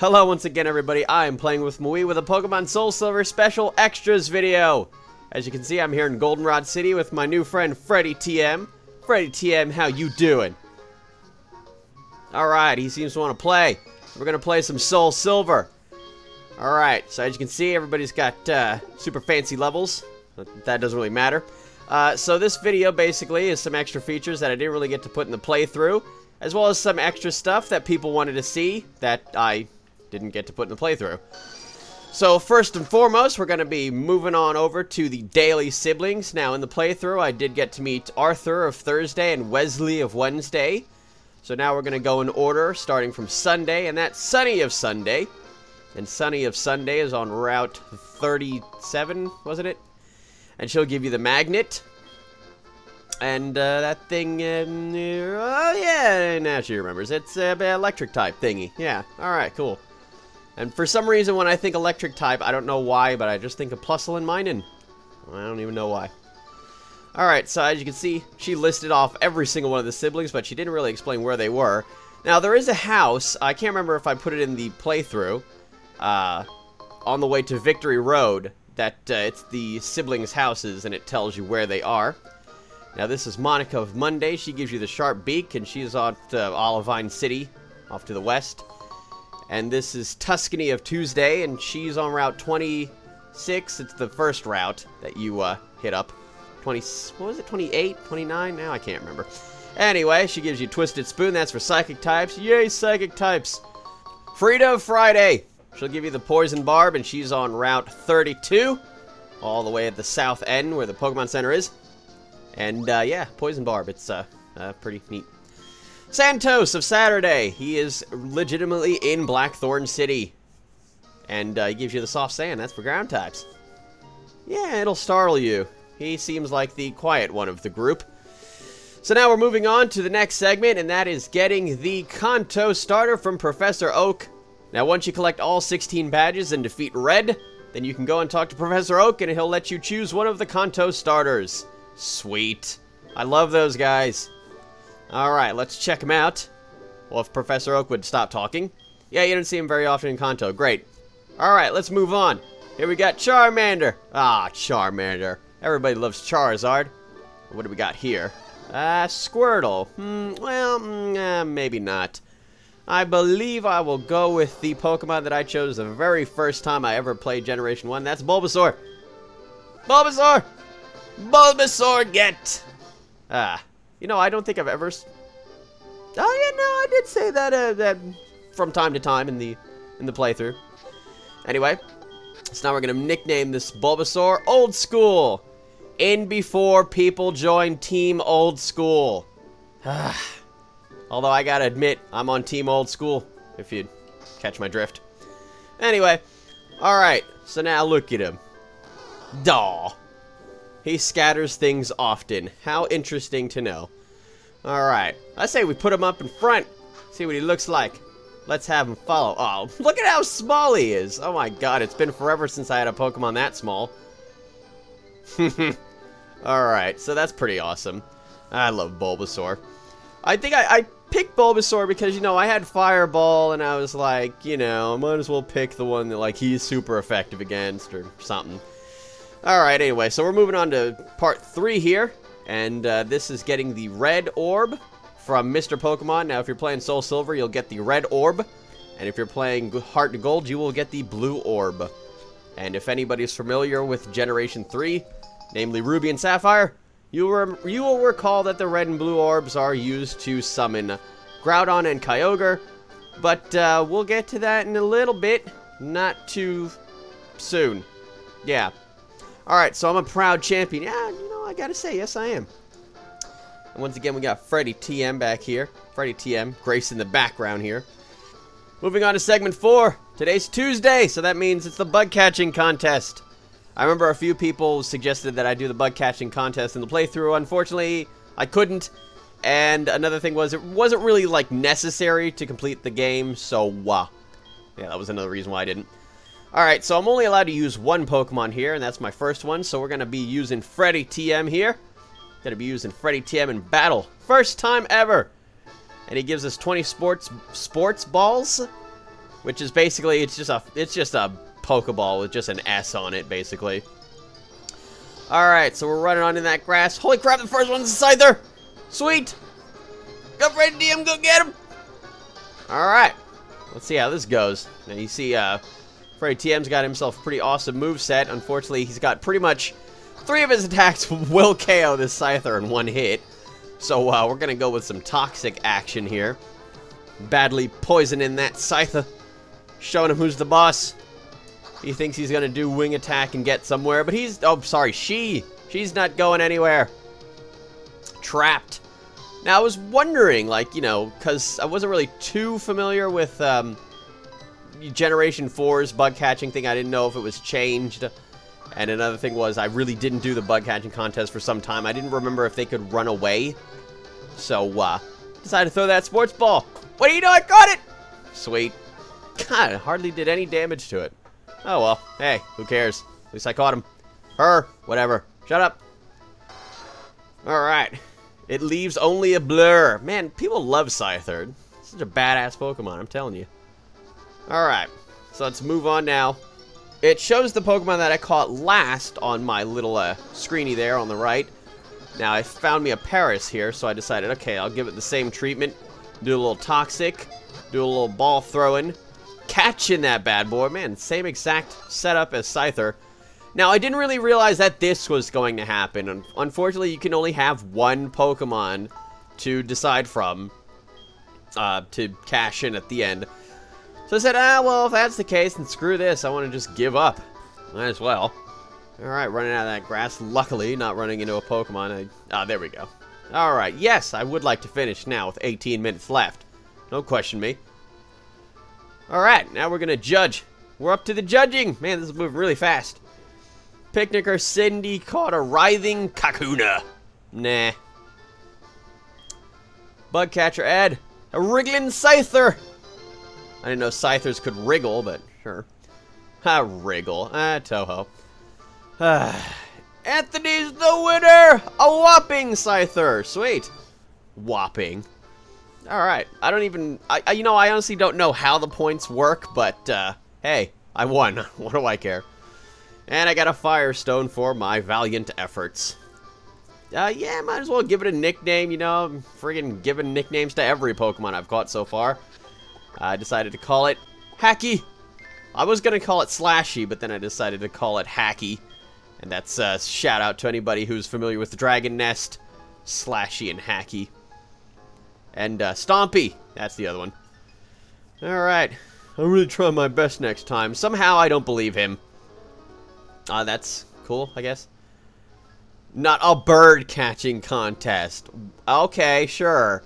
Hello once again everybody, I am playing with Mui with a Pokemon SoulSilver Special Extras video. As you can see, I'm here in Goldenrod City with my new friend Freddy TM. Freddy TM, how you doing? Alright, he seems to want to play. We're going to play some SoulSilver. Alright, so as you can see, everybody's got super fancy levels. That doesn't really matter. So this video basically is some extra features that I didn't really get to put in the playthrough, as well as some extra stuff that people wanted to see that I didn't get to put in the playthrough. So first and foremost, we're going to be moving on over to the daily siblings. Now in the playthrough, I did get to meet Arthur of Thursday and Wesley of Wednesday. So now we're going to go in order, starting from Sunday, and that's Sunny of Sunday. And Sunny of Sunday is on Route 37, wasn't it? And she'll give you the magnet. And that thing, oh yeah, now she remembers. It's an electric type thingy. Yeah, alright, cool. And for some reason, when I think electric type, I don't know why, but I just think of Plusle and Minun. I don't even know why. Alright, so as you can see, she listed off every single one of the siblings, but she didn't really explain where they were. Now, there is a house, I can't remember if I put it in the playthrough, on the way to Victory Road, that it's the siblings' houses, and it tells you where they are. Now, this is Monica of Monday. She gives you the sharp beak, and she's on Olivine City, off to the west. And this is Tuscany of Tuesday, and she's on Route 26. It's the first route that you hit up. What was it, 28? 29? Now I can't remember. Anyway, she gives you Twisted Spoon. That's for Psychic types. Yay, Psychic types! Frida of Friday. She'll give you the Poison Barb, and she's on Route 32. All the way at the south end where the Pokemon Center is. And, yeah, Poison Barb. It's pretty neat. Santos of Saturday. He is legitimately in Blackthorn City. And he gives you the soft sand. That's for ground types. Yeah, it'll startle you. He seems like the quiet one of the group. So now we're moving on to the next segment, and that is getting the Kanto starter from Professor Oak. Now once you collect all 16 badges and defeat Red, then you can go and talk to Professor Oak, and he'll let you choose one of the Kanto starters. Sweet. I love those guys. Alright, let's check him out. Well, if Professor Oak would stop talking. Yeah, you don't see him very often in Kanto. Great. Alright, let's move on. Here we got Charmander. Ah, Charmander. Everybody loves Charizard. What do we got here? Squirtle. Maybe not. I believe I will go with the Pokemon that I chose the very first time I ever played Generation 1. That's Bulbasaur. Bulbasaur! Bulbasaur, get! You know, I don't think I've ever... Oh, yeah, no, I did say that, that from time to time in the playthrough. Anyway, so now we're going to nickname this Bulbasaur Old School. In before people join Team Old School. Although I gotta admit, I'm on Team Old School, if you catch my drift. Anyway, alright, so now look at him. Daw. He scatters things often. How interesting to know. Alright, I say we put him up in front. See what he looks like. Let's have him follow. Oh, look at how small he is. Oh my god, it's been forever since I had a Pokemon that small. Alright, so that's pretty awesome. I love Bulbasaur. I think I picked Bulbasaur because, you know, I had Fireball and I was like, you know, I might as well pick the one that, like, he's super effective against or something. Alright, anyway, so we're moving on to part 3 here. And this is getting the Red Orb from Mr. Pokemon. Now, if you're playing SoulSilver, you'll get the Red Orb. And if you're playing HeartGold, you will get the Blue Orb. And if anybody's familiar with Generation 3, namely Ruby and Sapphire, you will recall that the Red and Blue Orbs are used to summon Groudon and Kyogre. But we'll get to that in a little bit. Not too soon. Yeah. Alright, so I'm a proud champion. Yeah, you know, I gotta say, yes I am. And once again, we got Freddy TM back here. Freddy TM, Grace in the background here. Moving on to segment 4. Today's Tuesday, so that means it's the bug catching contest. I remember a few people suggested that I do the bug catching contest in the playthrough. Unfortunately, I couldn't. And another thing was, it wasn't really, like, necessary to complete the game, so, yeah, that was another reason why I didn't. Alright, so I'm only allowed to use one Pokemon here, and that's my first one, so we're going to be using Freddy TM here. Going to be using Freddy TM in battle. First time ever! And he gives us 20 sports balls. which is basically, it's just a Pokeball with just an S on it, basically. Alright, so we're running on in that grass. Holy crap, the first one's a Scyther! Sweet! Go Freddy DM, go get him! Alright, let's see how this goes. Now you see, Freddy TM's got himself a pretty awesome moveset. Unfortunately, he's got pretty much 3 of his attacks will KO this Scyther in 1 hit. So, we're gonna go with some toxic action here. Badly poisoning that Scyther. Showing him who's the boss. He thinks he's gonna do wing attack and get somewhere, but he's... Oh, sorry, she's not going anywhere. Trapped. Now, I was wondering, like, you know, because I wasn't really too familiar with Generation 4's bug catching thing. I didn't know if it was changed. And another thing was, I really didn't do the bug catching contest for some time. I didn't remember if they could run away. So, decided to throw that sports ball. What do you know? I caught it! Sweet. God, it hardly did any damage to it. Oh, well. Hey, who cares? At least I caught him. Her. Whatever. Shut up. Alright. It leaves only a blur. Man, people love Scyther. Such a badass Pokemon, I'm telling you. Alright. So let's move on now. It shows the Pokemon that I caught last on my little screeny there on the right. Now, I found me a Paris here, so I decided, okay, I'll give it the same treatment. Do a little Toxic. Do a little ball throwing. Catching that bad boy. Man, same exact setup as Scyther. Now, I didn't really realize that this was going to happen. Unfortunately, you can only have 1 Pokemon to decide from to cash in at the end. So I said, well, if that's the case, then screw this. I want to just give up. Might as well. Alright, running out of that grass. Luckily, not running into a Pokemon. There we go. Alright, yes, I would like to finish now with 18 minutes left. Don't question me. Alright, now we're going to judge. We're up to the judging. Man, this is moving really fast. Picnicker Cindy caught a writhing Kakuna. Nah. Bugcatcher Ed. A wriggling Scyther. I didn't know Scythers could wriggle, but sure. Ha, wriggle. Toho. Anthony's the winner! A whopping Scyther. Sweet. Whopping. Alright, I don't even... you know, I honestly don't know how the points work, but, hey, I won. What do I care? And I got a Firestone for my valiant efforts. Yeah, might as well give it a nickname, you know. I'm friggin' giving nicknames to every Pokemon I've caught so far. I decided to call it Hacky. I was gonna call it Slashy, but then I decided to call it Hacky. And that's a shout out to anybody who's familiar with the Dragon Nest. Slashy and Hacky. And Stompy, that's the other one. Alright, I'll really try my best next time. Somehow I don't believe him. That's cool, I guess. Not a bird catching contest. Okay, sure.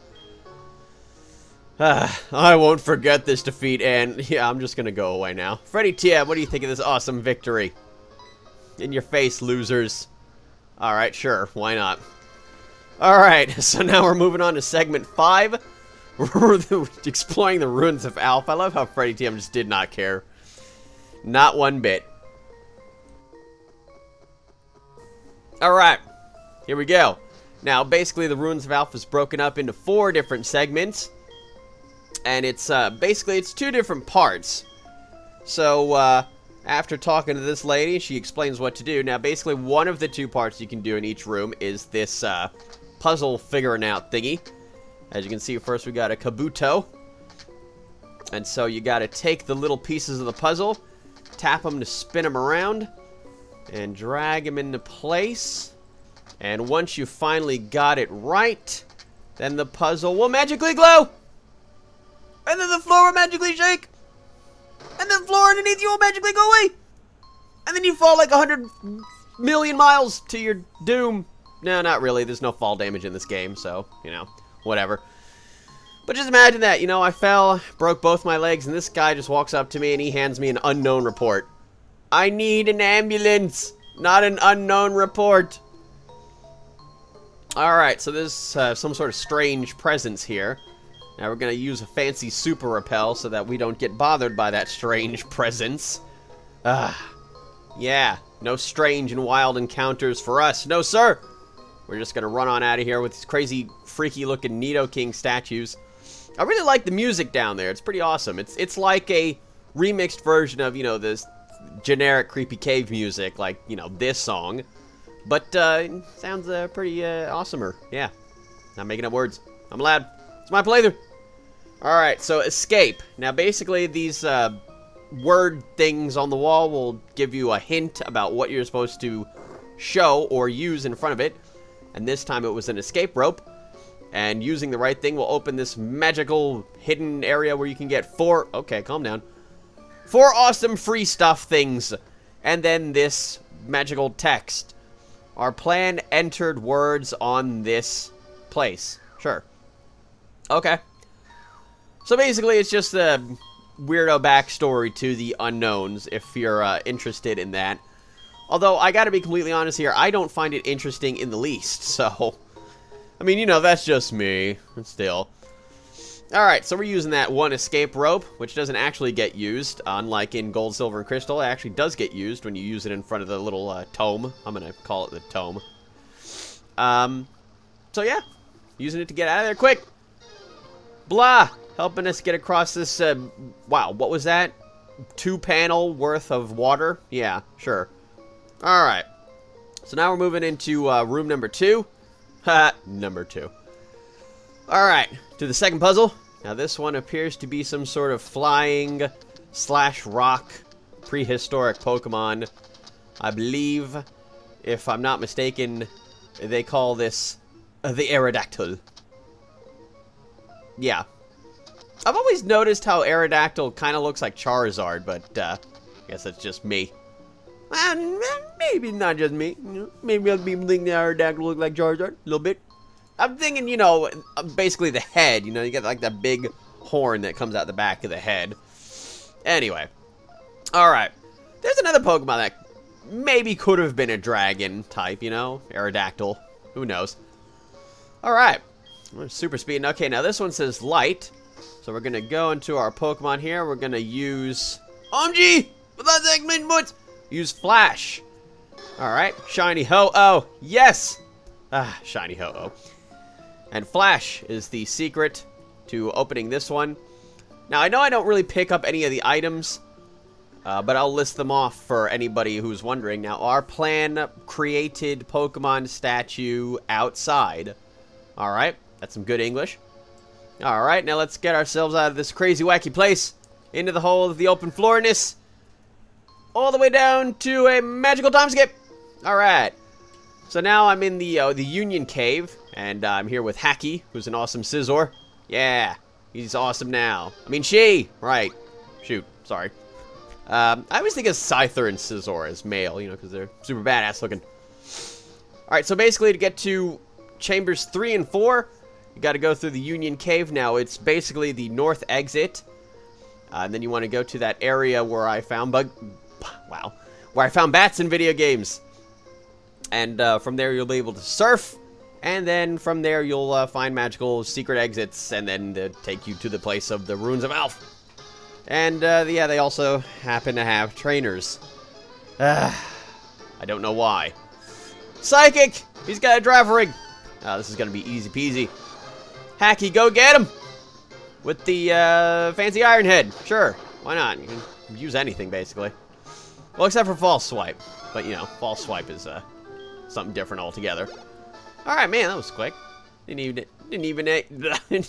I won't forget this defeat, and yeah, I'm just gonna go away now. Freddy TM, what do you think of this awesome victory? In your face, losers. Alright, sure, why not? Alright, so now we're moving on to segment 5. We're exploring the Ruins of Alph. I love how Freddy TM just did not care. Not one bit. Alright, here we go. Now, basically, the Ruins of Alph is broken up into 4 different segments. And it's, basically, it's 2 different parts. So, after talking to this lady, she explains what to do. Now, basically, one of the 2 parts you can do in each room is this, puzzle figuring out thingy. As you can see, first we got a Kabuto. And so you gotta take the little pieces of the puzzle, tap them to spin them around, and drag them into place. And once you finally got it right, then the puzzle will magically glow! And then the floor will magically shake! And then the floor underneath you will magically go away! And then you fall like 100 million miles to your doom. No, not really. There's no fall damage in this game, so, you know, whatever. But just imagine that, you know, I fell, broke both my legs, and this guy just walks up to me and he hands me an unknown report. I need an ambulance, not an unknown report. Alright, so there's some sort of strange presence here. Now we're going to use a fancy super repel so that we don't get bothered by that strange presence. Yeah, no strange and wild encounters for us. No, sir! We're just going to run on out of here with these crazy, freaky-looking Nidoking statues. I really like the music down there. It's pretty awesome. It's like a remixed version of, you know, this generic creepy cave music, like, you know, this song. But, sounds pretty awesomer. Yeah. Not making up words. I'm allowed. It's my playthrough. Alright, so escape. Now, basically, these word things on the wall will give you a hint about what you're supposed to show or use in front of it. And this time it was an escape rope. And using the right thing will open this magical hidden area where you can get 4... Okay, calm down. 4 awesome free stuff things. And then this magical text. Our plan entered words on this place. Sure. Okay. So basically it's just a weirdo backstory to the unknowns if you're interested in that. Although, I gotta be completely honest here, I don't find it interesting in the least, so... I mean, you know, that's just me. Still. Alright, so we're using that one escape rope, which doesn't actually get used. Unlike in Gold, Silver, and Crystal, it actually does get used when you use it in front of the little tome. I'm gonna call it the tome. So yeah. Using it to get out of there quick. Blah! Helping us get across this, wow, what was that? 2-panel worth of water? Yeah, sure. Alright. So now we're moving into room number 2. Ha, number 2. Alright, to the second puzzle. Now this one appears to be some sort of flying / rock prehistoric Pokemon. I believe, if I'm not mistaken, they call this the Aerodactyl. Yeah. I've always noticed how Aerodactyl kind of looks like Charizard, but I guess that's just me. Maybe not just me. You know, maybe other people think the Aerodactyl look like Charizard a little bit. I'm thinking, you know, basically the head. You know, you get like that big horn that comes out the back of the head. Anyway. Alright. There's another Pokemon that maybe could have been a dragon type, you know? Aerodactyl. Who knows? Alright. Super speed. Okay, now this one says light. So we're going to go into our Pokemon here. We're going to use... OMG! Without segment inputs! Use Flash. Alright. Shiny Ho-Oh. Yes! Ah, Shiny Ho-Oh. And Flash is the secret to opening this one. Now, I know I don't really pick up any of the items, but I'll list them off for anybody who's wondering. Now, our plan created Pokemon statue outside. Alright, that's some good English. Alright, now let's get ourselves out of this crazy wacky place. Into the hole of the open floorness. All the way down to a magical time skip. Alright. So now I'm in the Union Cave, and I'm here with Hacky, who's an awesome Scizor. Yeah, he's awesome now. I mean, she! Right. Shoot, sorry. I always think of Scyther and Scizor as male, you know, because they're super badass looking. Alright, so basically to get to Chambers 3 and 4, you gotta go through the Union Cave. Now, it's basically the north exit. And then you want to go to that area where I found where I found bats in video games. And from there you'll be able to surf, and then from there you'll find magical secret exits, and then they'll take you to the place of the Ruins of Alph. And yeah, they also happen to have trainers. I don't know why. Psychic! He's got a driver rig! This is gonna be easy peasy. Hacky, go get him! With the fancy Iron Head. Sure, why not? You can use anything, basically. Well, except for False Swipe. But, you know, False Swipe is something different altogether. Alright, man, that was quick. Didn't even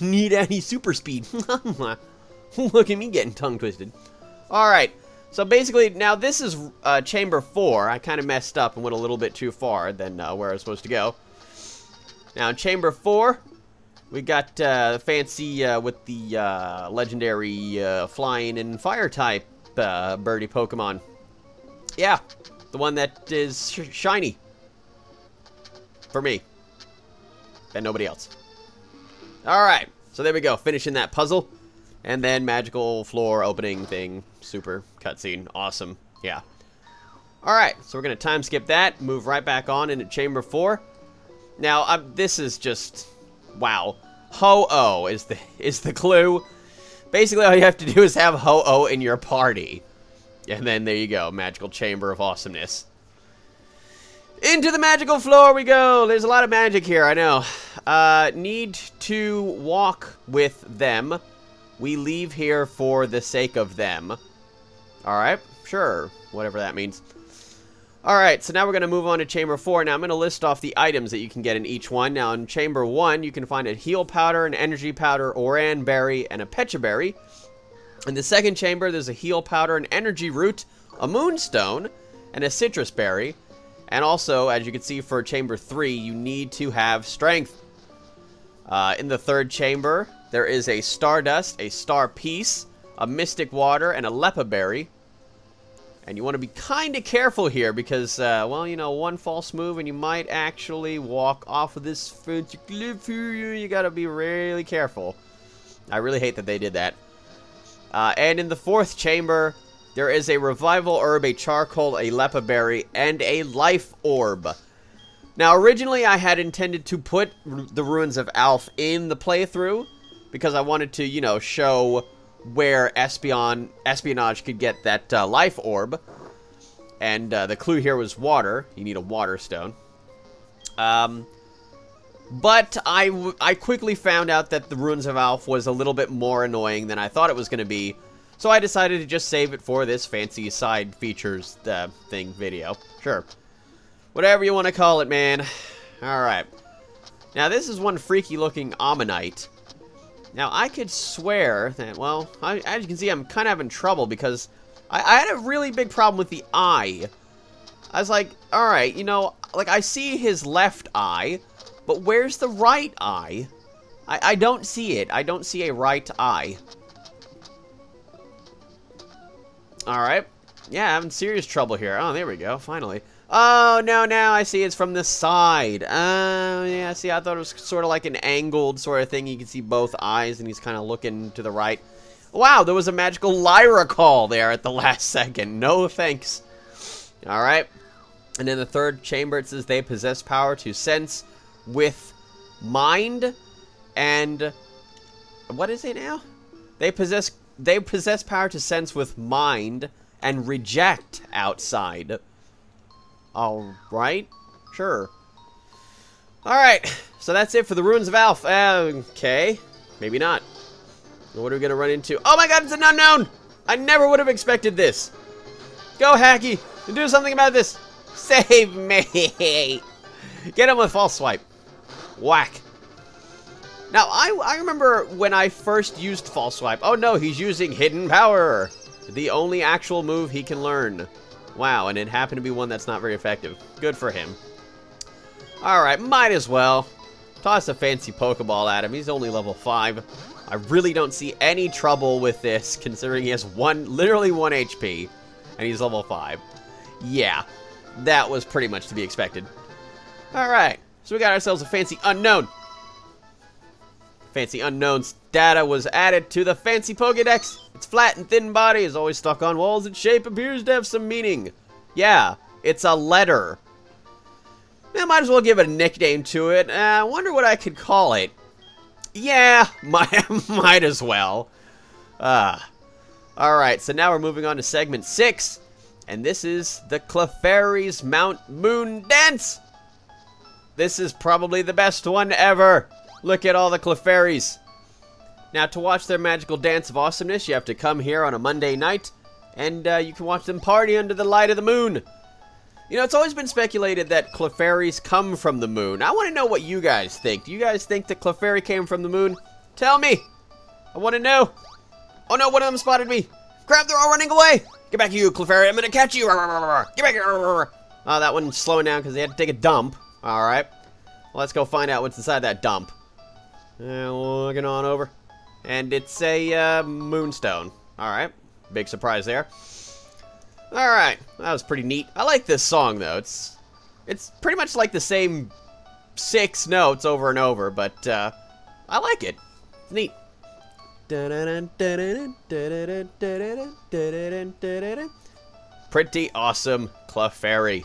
need any super speed. Look at me getting tongue twisted. Alright, so basically, now this is Chamber 4. I kind of messed up and went a little bit too far than where I was supposed to go. Now, in Chamber 4, we got fancy with the legendary flying and fire type birdie Pokemon. Yeah, the one that is shiny. For me. And nobody else. Alright, so there we go. Finishing that puzzle. And then magical floor opening thing. Super cutscene. Awesome. Yeah. Alright, so we're going to time skip that. Move right back on into Chamber 4. Now, this is just... Wow. Ho-Oh is the clue. Basically, all you have to do is have Ho-Oh in your party. And then there you go. Magical Chamber of Awesomeness. Into the magical floor we go. There's a lot of magic here, I know. Need to walk with them. We leave here for the sake of them. Alright, sure. Whatever that means. Alright, so now we're going to move on to Chamber 4. Now, I'm going to list off the items that you can get in each one. Now, in Chamber 1, you can find a Heal Powder, an Energy Powder, Oran Berry, and a Pecha Berry. In the second chamber, there's a Heal Powder, an Energy Root, a Moonstone, and a Citrus Berry. And also, as you can see for Chamber 3, you need to have Strength. In the third chamber, there is a Stardust, a Star Piece, a Mystic Water, and a Lepa Berry. And you want to be kind of careful here because, well, you know, one false move and you might actually walk off of this fancy cliff here. You got to be really careful. I really hate that they did that. And in the fourth chamber, there is a Revival Herb, a Charcoal, a Lepa Berry, and a Life Orb. Now, originally, I had intended to put the Ruins of Alph in the playthrough because I wanted to, you know, show where Espionage could get that Life Orb. And the clue here was water. You need a Water Stone. But I quickly found out that the Ruins of Alph was a little bit more annoying than I thought it was going to be. So I decided to just save it for this fancy side features thing video. Sure. Whatever you want to call it, man. Alright. Now, this is one freaky-looking Ammonite. Now, I could swear that, well, as you can see, I'm kind of having trouble because I had a really big problem with the eye. I was like, alright, you know, like, I see his left eye, but where's the right eye? I don't see it. I don't see a right eye. Alright. Yeah, having serious trouble here. Oh, there we go, finally. Oh, no, now I see it's from the side. Oh, yeah, see, I thought it was sort of like an angled sort of thing. You can see both eyes, and he's kind of looking to the right. Wow, there was a magical Lyra call there at the last second. No thanks. Alright. And in the third chamber, it says they possess power to sense with mind and... What is it now? They possess power to sense with mind and reject outside. Alright, sure. Alright, so that's it for the Ruins of Alph. Okay, maybe not. What are we going to run into? Oh my god, it's an unknown! I never would have expected this. Go, Hacky, do something about this. Save me! Get him with False Swipe. Whack. Now, I remember when I first used False Swipe. Oh no, he's using Hidden Power. The only actual move he can learn. Wow, and it happened to be one that's not very effective. Good for him. Alright, might as well. Toss a fancy Pokeball at him. He's only level 5. I really don't see any trouble with this, considering he has literally 1 HP, and he's level 5. Yeah, that was pretty much to be expected. Alright, so we got ourselves a fancy unknown. Fancy Unknown's data was added to the fancy Pokédex. Its flat and thin body is always stuck on walls. Its shape appears to have some meaning. Yeah, it's a letter. I might as well give it a nickname to it. I wonder what I could call it. Yeah, might as well. Alright, so now we're moving on to segment 6. And this is the Clefairy's Mount Moon Dance. This is probably the best one ever. Look at all the Clefairies. Now, to watch their magical dance of awesomeness, you have to come here on a Monday night, and you can watch them party under the light of the moon. You know, it's always been speculated that Clefairies come from the moon. I want to know what you guys think. Do you guys think that Clefairy came from the moon? Tell me. I want to know. Oh no, one of them spotted me. Crap, they're all running away. Get back, you Clefairy. I'm going to catch you. Get back here. Oh, that one's slowing down because they had to take a dump. All right. Well, let's go find out what's inside that dump. Looking on over. And it's a moonstone. Alright. Big surprise there. Alright. That was pretty neat. I like this song, though. It's pretty much like the same 6 notes over and over, but I like it. It's neat. Pretty awesome Clefairy.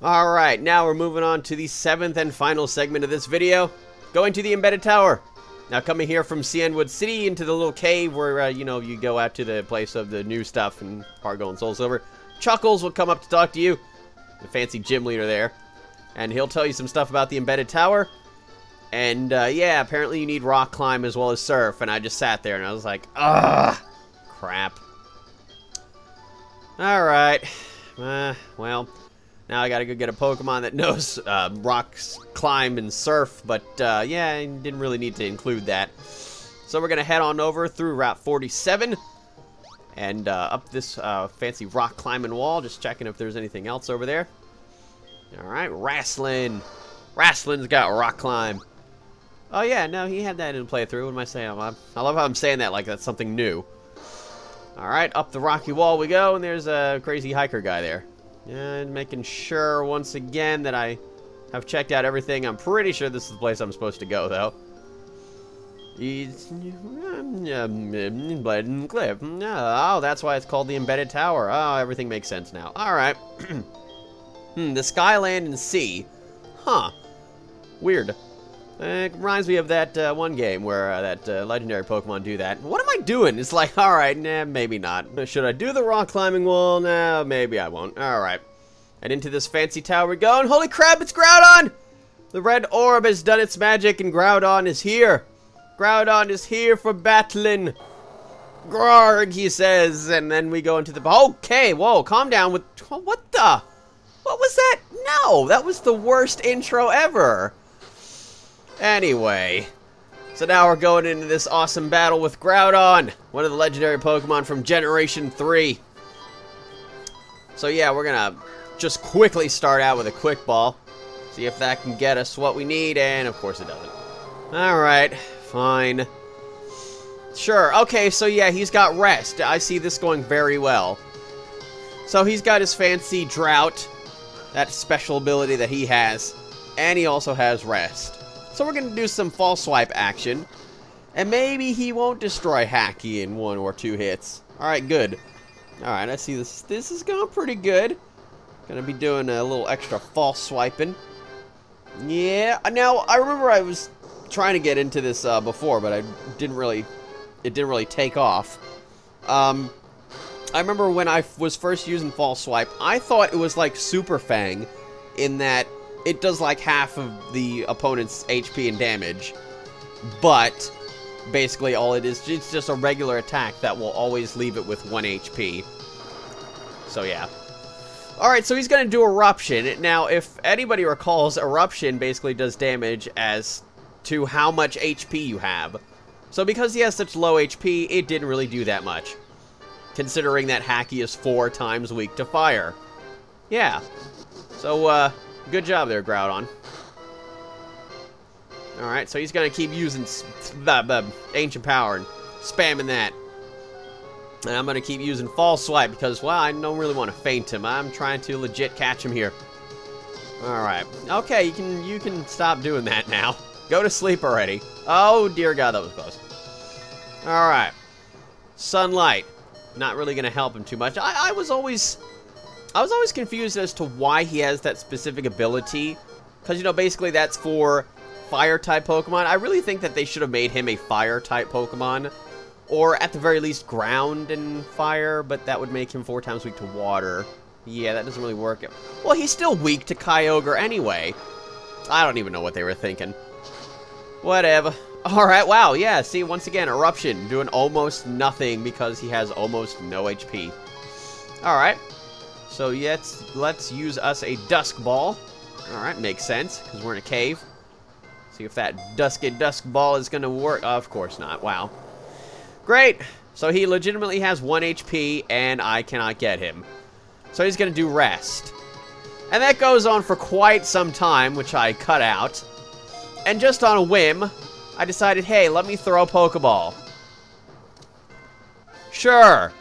Alright, now we're moving on to the 7th and final segment of this video. Going to the Embedded Tower. Now coming here from Cianwood City into the little cave where, you know, you go out to the place of the new stuff in HeartGold and SoulSilver. Chuckles will come up to talk to you. The fancy gym leader there. And he'll tell you some stuff about the Embedded Tower. And, yeah, apparently you need rock climb as well as surf. And I just sat there and I was like, ugh, crap. Alright. Well, now I gotta go get a Pokemon that knows rocks, climb, and surf, but yeah, I didn't really need to include that. So we're gonna head on over through Route 47 and up this fancy rock climbing wall, just checking if there's anything else over there. Alright, Wrestling. Wrestling's got rock climb. Oh yeah, no, he had that in playthrough. What am I saying? I love how I'm saying that like that's something new. Alright, up the rocky wall we go, and there's a crazy hiker guy there. And making sure, once again, that I have checked out everything. I'm pretty sure this is the place I'm supposed to go, though. Blade Cliff. Oh, that's why it's called the Embedded Tower. Oh, everything makes sense now. Alright. The Sky, Land, and Sea. Huh. Weird. It reminds me of that one game where that legendary Pokemon do that. What am I doing? It's like, alright, nah, maybe not. Should I do the rock climbing wall? Nah, maybe I won't. Alright. And into this fancy tower we go, and holy crap, it's Groudon! The Red Orb has done its magic, and Groudon is here. Groudon is here for battling. Grarg, he says, and then we go into the... Okay, whoa, calm down with... What the... What was that? No, that was the worst intro ever. Anyway, so now we're going into this awesome battle with Groudon, one of the legendary Pokemon from Generation 3. So yeah, we're gonna just quickly start out with a quick ball, see if that can get us what we need, and of course it doesn't. Alright, fine. Sure, okay, so yeah, he's got Rest. I see this going very well. So he's got his fancy Drought, that special ability that he has, and he also has Rest. So we're going to do some False Swipe action, and maybe he won't destroy Hacky in 1 or 2 hits. Alright, good. Alright, I see this. This is going pretty good. Gonna be doing a little extra False Swiping. Yeah, now, I remember I was trying to get into this before, but it didn't really take off. I remember when I was first using False Swipe, I thought it was like Super Fang, in that it does like half of the opponent's HP and damage, but basically all it is, it's just a regular attack that will always leave it with 1 HP. So yeah. Alright, so he's going to do Eruption. Now, if anybody recalls, Eruption basically does damage as to how much HP you have. So because he has such low HP, it didn't really do that much, considering that Hacky is 4 times weak to fire. Yeah. So, good job there, Groudon. Alright, so he's going to keep using Ancient Power and spamming that. And I'm going to keep using False Swipe because, well, I don't really want to feint him. I'm trying to legit catch him here. Alright. Okay, you can stop doing that now. Go to sleep already. Oh, dear God, that was close. Alright. Sunlight. Not really going to help him too much. I was always confused as to why he has that specific ability. Because, you know, basically that's for Fire-type Pokemon. I really think that they should have made him a Fire-type Pokemon. Or, at the very least, Ground and Fire. But that would make him 4 times weak to Water. Yeah, that doesn't really work. Well, he's still weak to Kyogre anyway. I don't even know what they were thinking. Whatever. Alright, wow, yeah, see, once again, Eruption, doing almost nothing because he has almost no HP. Alright. So let's use us a Dusk Ball. Alright, makes sense, because we're in a cave. See if that Dusk Ball is going to work. Of course not. Wow. Great. So he legitimately has 1 HP, and I cannot get him. So he's going to do Rest. And that goes on for quite some time, which I cut out. And just on a whim, I decided, hey, let me throw a Pokeball. Sure.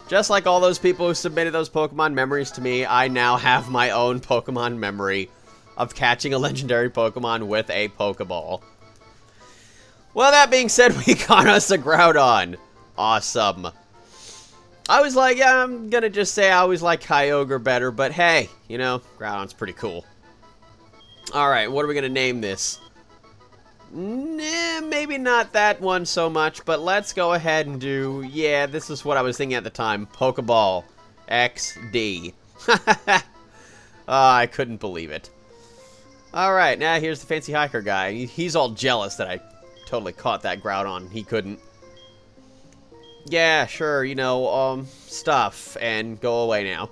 Just like all those people who submitted those Pokemon memories to me, I now have my own Pokemon memory of catching a legendary Pokemon with a Pokeball. Well, that being said, we got us a Groudon. Awesome. I was like, yeah, I'm gonna just say I always like Kyogre better, but hey, you know, Groudon's pretty cool. Alright, what are we gonna name this? Nah, maybe not that one so much, but let's go ahead and do, yeah, this is what I was thinking at the time, Pokeball XD. I couldn't believe it. Alright, now here's the fancy hiker guy. He's all jealous that I totally caught that Groudon. He couldn't. Yeah, sure, you know, stuff, and go away now.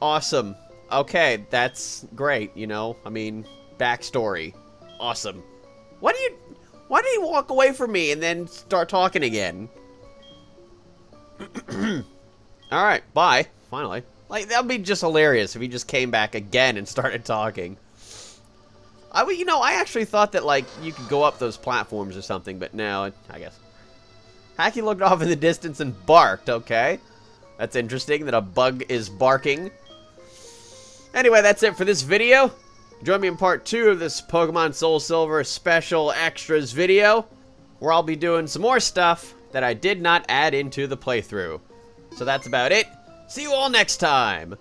Awesome. Okay, that's great, you know, I mean, backstory. Awesome. Why do you walk away from me and then start talking again? Alright, bye. Finally. Like, that would be just hilarious if he just came back again and started talking. You know, I actually thought that, like, you could go up those platforms or something, but no, I guess. Hacky looked off in the distance and barked, okay. That's interesting that a bug is barking. Anyway, that's it for this video. Join me in part 2 of this Pokemon SoulSilver special extras video, where I'll be doing some more stuff that I did not add into the playthrough. So that's about it. See you all next time!